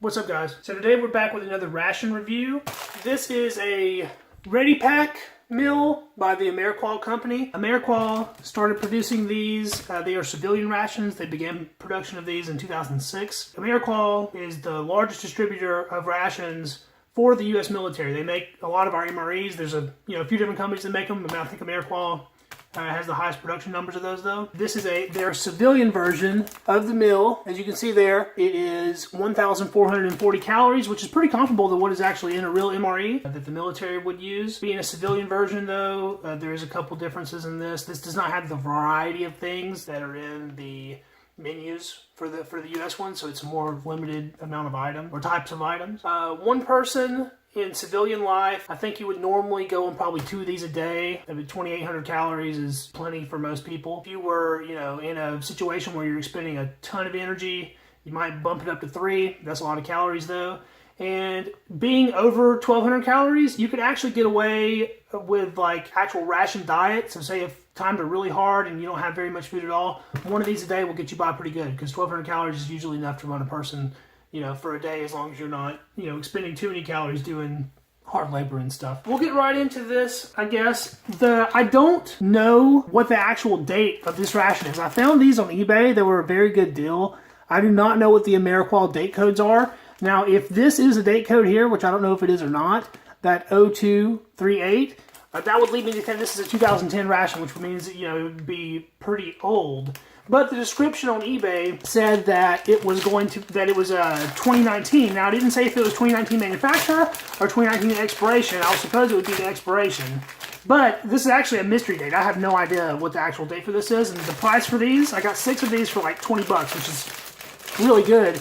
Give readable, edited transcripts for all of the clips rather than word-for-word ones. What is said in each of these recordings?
What's up, guys? So today we're back with another ration review. This is a Ready APack Meal by the Ameriqual company. Ameriqual started producing these. They are civilian rations. They began production of these in 2006. Ameriqual is the largest distributor of rations for the U.S. military. They make a lot of our MREs. There's a few different companies that make them, but I think Ameriqual has the highest production numbers of those, though. This is their civilian version of the meal. As you can see there, it is 1,440 calories, which is pretty comparable to what is actually in a real MRE that the military would use. Being a civilian version, though, there is a couple differences in this. This does not have the variety of things that are in the menus for the US one, so it's a more limited amount of items or types of items. One person in civilian life, I think you would normally go on probably 2 of these a day. I mean, 2,800 calories is plenty for most people. If you were, in a situation where you're expending a ton of energy, you might bump it up to 3. That's a lot of calories, though. And being over 1,200 calories, you could actually get away with like actual ration diet. So say if times are really hard and you don't have very much food at all, 1 of these a day will get you by pretty good, because 1,200 calories is usually enough to run a person for a day, as long as you're not, expending too many calories doing hard labor and stuff. We'll get right into this, I guess. I don't know what the actual date of this ration is. I found these on eBay. They were a very good deal. I do not know what the Ameriqual date codes are. Now, if this is a date code here, which I don't know if it is or not, that 0238, that would lead me to think this is a 2010 ration, which means, it would be pretty old. But the description on eBay said that it was 2019. Now, it didn't say if it was 2019 manufacturer or 2019 expiration. I suppose it would be the expiration. But this is actually a mystery date. I have no idea what the actual date for this is. And the price for these, I got 6 of these for like 20 bucks, which is really good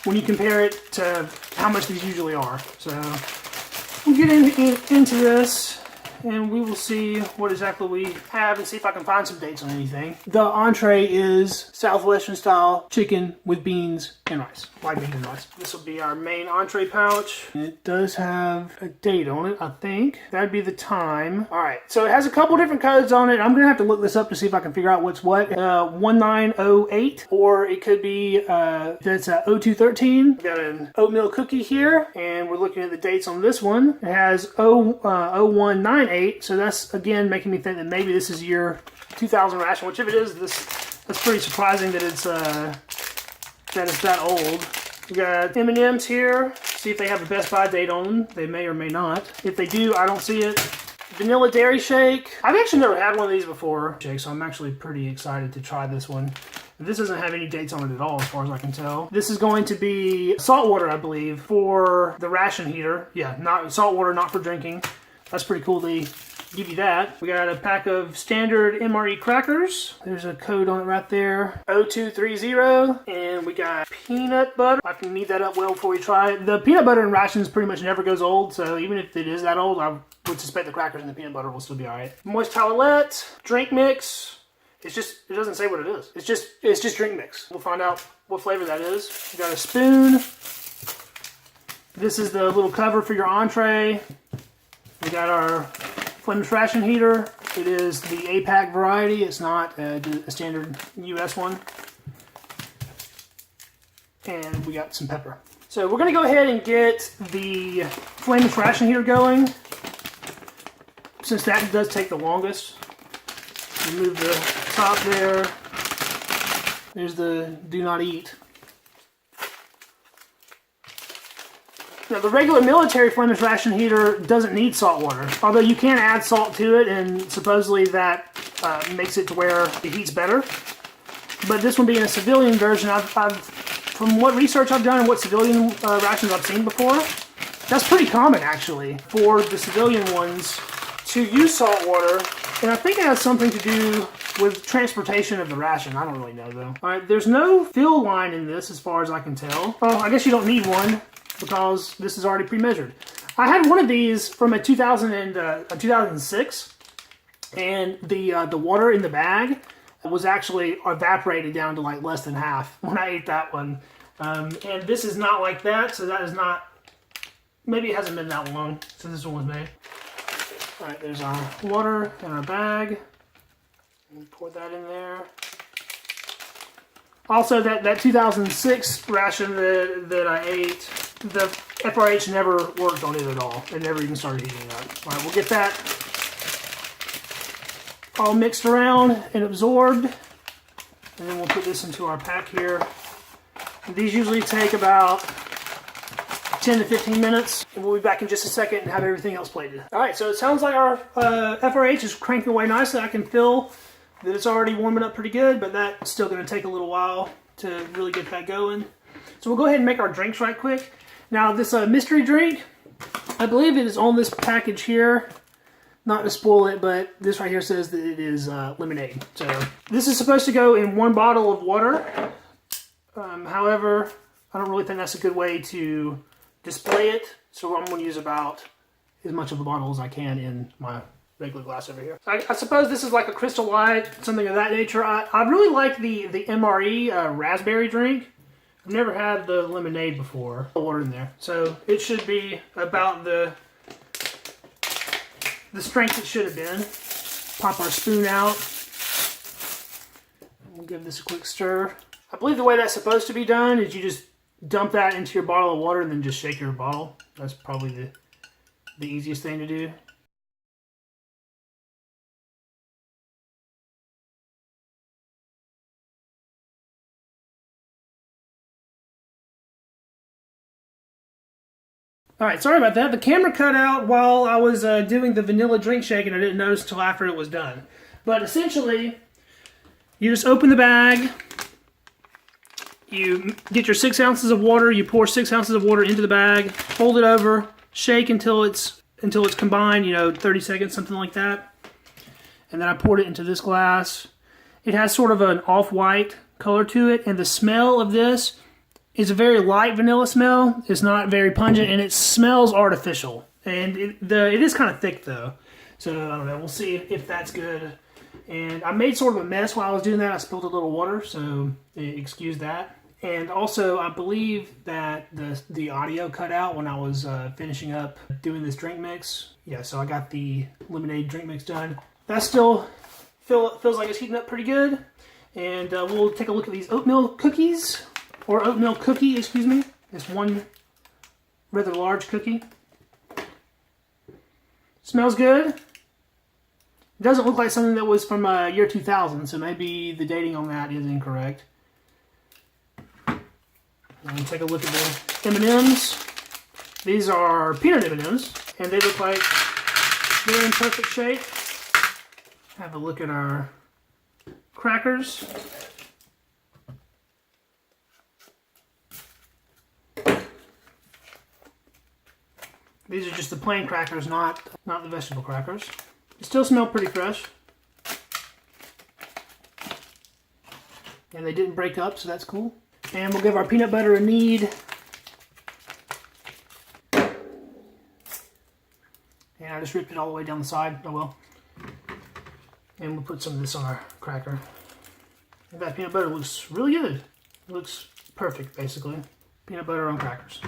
when you compare it to how much these usually are. So we'll get into this, and we will see what exactly we have and see if I can find some dates on anything. The entree is Southwestern style chicken with beans and rice. White beans and rice. This will be our main entree pouch. It does have a date on it, I think. That'd be the time. Alright, so it has a couple different codes on it. I'm going to have to look this up to see if I can figure out what's what. 1908, or it could be, that's 0213. We've got an oatmeal cookie here, and we're looking at the dates on this one. It has 0198, so that's, again, making me think that maybe this is year 2000 ration, which if it is, that's pretty surprising that it's that old. We got M&M's here. See if they have a Best Buy date on them. They may or may not. If they do, I don't see it. Vanilla Dairy Shake. I've actually never had one of these before, so I'm actually pretty excited to try this one. This doesn't have any dates on it at all, as far as I can tell. This is going to be salt water, I believe, for the ration heater. Yeah, not salt water, not for drinking. That's pretty cool. They give you that. We got a pack of standard MRE crackers. There's a code on it right there. 0230. And we got peanut butter. I can knead that up well before we try it. The peanut butter in rations pretty much never goes old, so even if it is that old, I would suspect the crackers and the peanut butter will still be alright. Moist towelette, drink mix. It doesn't say what it is. It's just drink mix. We'll find out what flavor that is. We got a spoon. This is the little cover for your entree. We got our flameless ration heater. It is the APack variety. It's not a standard US one. And we got some pepper. So we're going to go ahead and get the flameless ration heater going, since that does take the longest. Remove the top there. There's the do not eat. Now, the regular military flameless ration heater doesn't need salt water, although you can add salt to it, and supposedly that makes it to where it heats better. But this one being a civilian version, from what research I've done and what civilian rations I've seen before, that's pretty common, actually, for the civilian ones to use salt water. And I think it has something to do with transportation of the ration. I don't really know, though. Alright, there's no fill line in this as far as I can tell. Oh, I guess you don't need one, because this is already pre-measured. I had one of these from a 2006, and the water in the bag was actually evaporated down to like less than half when I ate that one. And this is not like that, so that is not, maybe it hasn't been that long since this one was made. Alright, there's our water in our bag. Pour that in there. Also, that 2006 ration that I ate, the FRH never worked on it at all. It never even started heating up. All right, we'll get that all mixed around and absorbed. And then we'll put this into our pack here. These usually take about 10 to 15 minutes. And we'll be back in just a second and have everything else plated. All right, so it sounds like our FRH is cranking away nicely. I can feel that it's already warming up pretty good, but that's still going to take a little while to really get that going. So we'll go ahead and make our drinks right quick. Now this mystery drink, I believe it is on this package here. Not to spoil it, but this right here says that it is lemonade. So this is supposed to go in 1 bottle of water. However, I don't really think that's a good way to display it. So I'm going to use about as much of a bottle as I can in my regular glass over here. I suppose this is like a Crystal Light, something of that nature. I really like the MRE raspberry drink. I've never had the lemonade before. Water in there. So it should be about the strength it should have been. Pop our spoon out. We'll give this a quick stir. I believe the way that's supposed to be done is you just dump that into your bottle of water and then just shake your bottle. That's probably the easiest thing to do. Alright, sorry about that. The camera cut out while I was doing the vanilla drink shake and I didn't notice until after it was done. But essentially, you just open the bag, you get your 6 ounces of water, you pour 6 ounces of water into the bag, fold it over, shake until it's combined, 30 seconds, something like that. And then I poured it into this glass. It has sort of an off-white color to it, and the smell of this is a very light vanilla smell. It's not very pungent, and it smells artificial. And it is kind of thick, though. So, I don't know. We'll see if that's good. And I made sort of a mess while I was doing that. I spilled a little water, so excuse that. And also, I believe that the audio cut out when I was finishing up doing this drink mix. Yeah, so I got the lemonade drink mix done. That still feels like it's heating up pretty good. And we'll take a look at these oatmeal cookies. Or oatmeal cookie, excuse me. This one rather large cookie. Smells good. It doesn't look like something that was from year 2000, so maybe the dating on that is incorrect. And take a look at the M&Ms. These are peanut M&Ms, and they look like they're in perfect shape. Have a look at our crackers. These are just the plain crackers, not the vegetable crackers. They still smell pretty fresh. And they didn't break up, so that's cool. And we'll give our peanut butter a knead. And I just ripped it all the way down the side. Oh well. And we'll put some of this on our cracker. And that peanut butter looks really good. It looks perfect, basically. Peanut butter on crackers.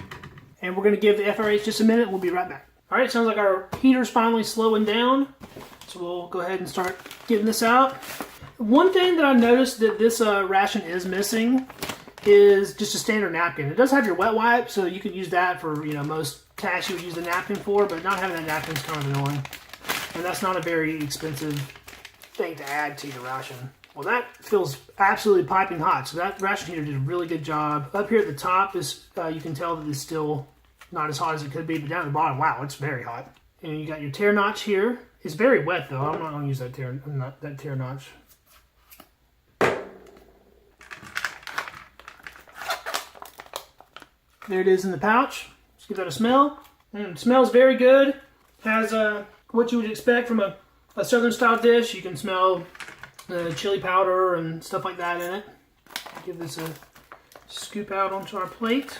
And we're going to give the FRH just a minute. We'll be right back. All right, sounds like our heater's finally slowing down. So we'll go ahead and start getting this out. One thing that I noticed that this ration is missing is just a standard napkin. It does have your wet wipe, so you could use that for, most tasks you would use the napkin for, but not having that napkin is kind of annoying. And that's not a very expensive thing to add to your ration. Well, that feels absolutely piping hot, so that ration heater did a really good job. Up here at the top, you can tell that it's still not as hot as it could be, but down at the bottom, wow, it's very hot. And you got your tear notch here. It's very wet, though. I'm not going to use that tear notch. There it is in the pouch. Let's give that a smell. It smells very good. Has what you would expect from a southern style dish. You can smell chili powder and stuff like that in it. Give this a scoop out onto our plate.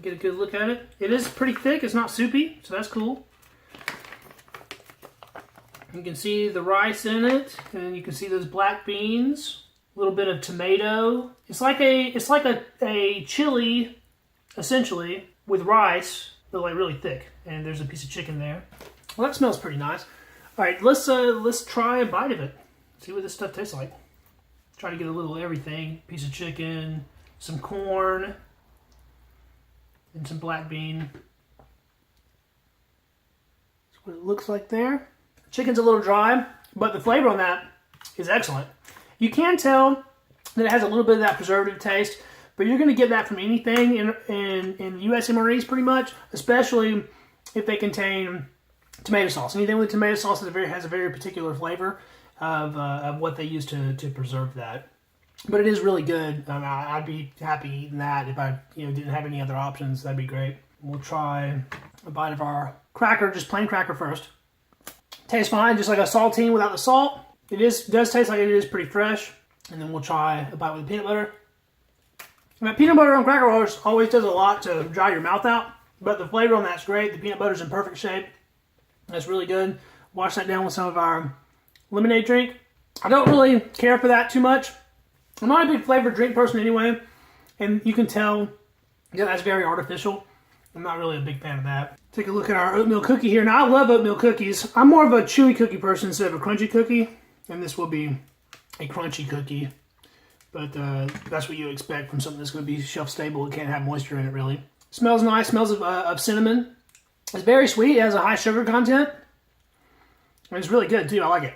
Get a good look at it. It is pretty thick. It's not soupy, so that's cool. You can see the rice in it, and you can see those black beans. A little bit of tomato. It's like a chili, essentially, with rice, but like really thick. And there's a piece of chicken there. Well, that smells pretty nice. All right, let's try a bite of it. See what this stuff tastes like. Try to get a little of everything. Piece of chicken, some corn, and some black bean. That's what it looks like there. Chicken's a little dry, but the flavor on that is excellent. You can tell that it has a little bit of that preservative taste, but you're going to get that from anything in US MREs pretty much, especially if they contain tomato sauce. Anything with tomato sauce has a very particular flavor of what they use to preserve that. But it is really good. I'd be happy eating that if I didn't have any other options. That'd be great. We'll try a bite of our cracker, just plain cracker first. Tastes fine, just like a saltine without the salt. It does taste like it is pretty fresh. And then we'll try a bite with the peanut butter. And that peanut butter on cracker always does a lot to dry your mouth out. But the flavor on that's great. The peanut butter's in perfect shape. That's really good. Wash that down with some of our lemonade drink. I don't really care for that too much. I'm not a big flavored drink person anyway. And you can tell that's very artificial. I'm not really a big fan of that. Take a look at our oatmeal cookie here. Now, I love oatmeal cookies. I'm more of a chewy cookie person instead of a crunchy cookie. And this will be a crunchy cookie. But that's what you expect from something that's going to be shelf stable. It can't have moisture in it, really. Smells nice. Smells of cinnamon. It's very sweet. It has a high sugar content. And it's really good, too. I like it.